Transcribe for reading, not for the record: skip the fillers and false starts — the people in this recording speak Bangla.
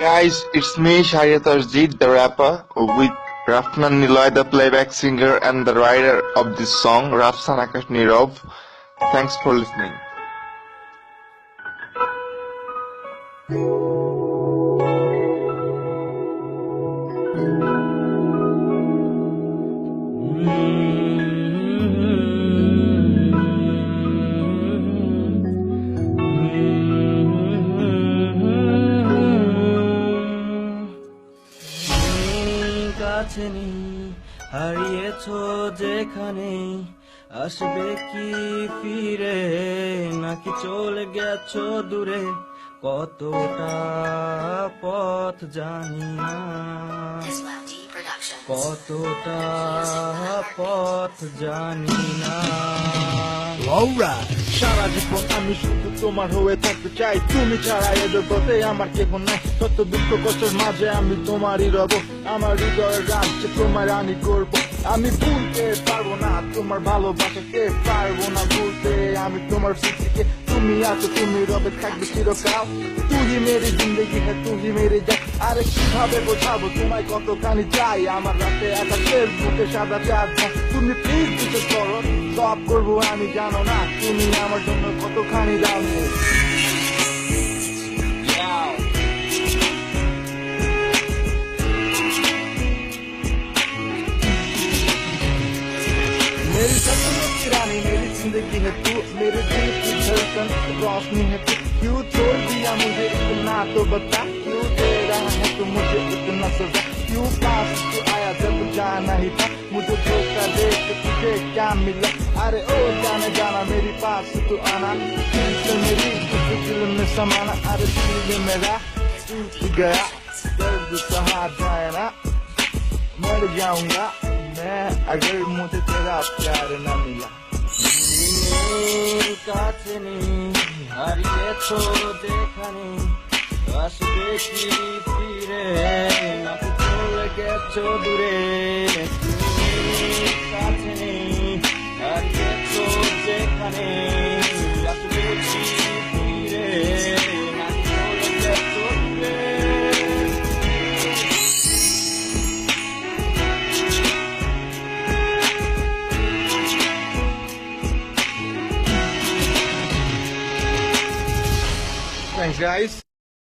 Guys, it's me Shahid Arjit, the rapper, with Rafnan Niloy, the playback singer and the writer of this song, Rafsan Akash Nirav. Thanks for listening. কাছে নেই হারিয়েছো যেখানে আসবে কি ফিরে নাকি চলে গেছো দূরে কতটা পথ জানি না কতটা পথ জানি না সারা জীবন আমি শুধু তোমার হয়ে থাকতে চাই তুমি ছাড়া এ জগতে আমার কেহ নাই কত দুঃখ কষ্টের মাঝে আমি তোমারই রব আমার হৃদয়ের রাজ্যে তোমার রানী করবো আমি ভুলতে পারবো না তোমার ভালোবাসাকে পারবো না ভুলতে আমি তোমার স্মৃতিকে তুমি আছো তুমি রবে থাকবে চিরকাল তুই মেরে জিন্দগি হ্যাঁ তুই মেরে যা আরে কিভাবে বোঝাবো তোমায় কতখানি চাই আমার রাতে একা ফেসবুকে সাদা চাঁদ তুমি প্লিজ বিশ্বাস করো সব করবো আমি জানো না তুমি আমার জন্য কতখানি দামি मेरी सपनों की रानी मेरी जिंदगी है तू मेरे दिल की धड़कन रोशनी है तू क्यों छोड़ दिया मुझे इतना तो बता क्यों दे रहा है तू मुझे इतना सजा क्यों पास तू आया जब जाना ही था मुझे धोखा दे के तुझे क्या मिला अरे ओ जाने जाना मेरी पास तू आना दिल से मेरी दिल में समाना अरे दिल मेरा टूट गया दर्द सहा जाए ना मर जाऊंगा मैं अगर मुझे तेरा प्यार न मिला কাছে নেই হারিয়েছো যেখানে আসবে কি ফিরে নাকি চলে গেছো দূরে কাছে নেই হারিয়েছো যেখানে আসবে কি ফিরে নাকি চলে গেছো দূরে Thanks, guys.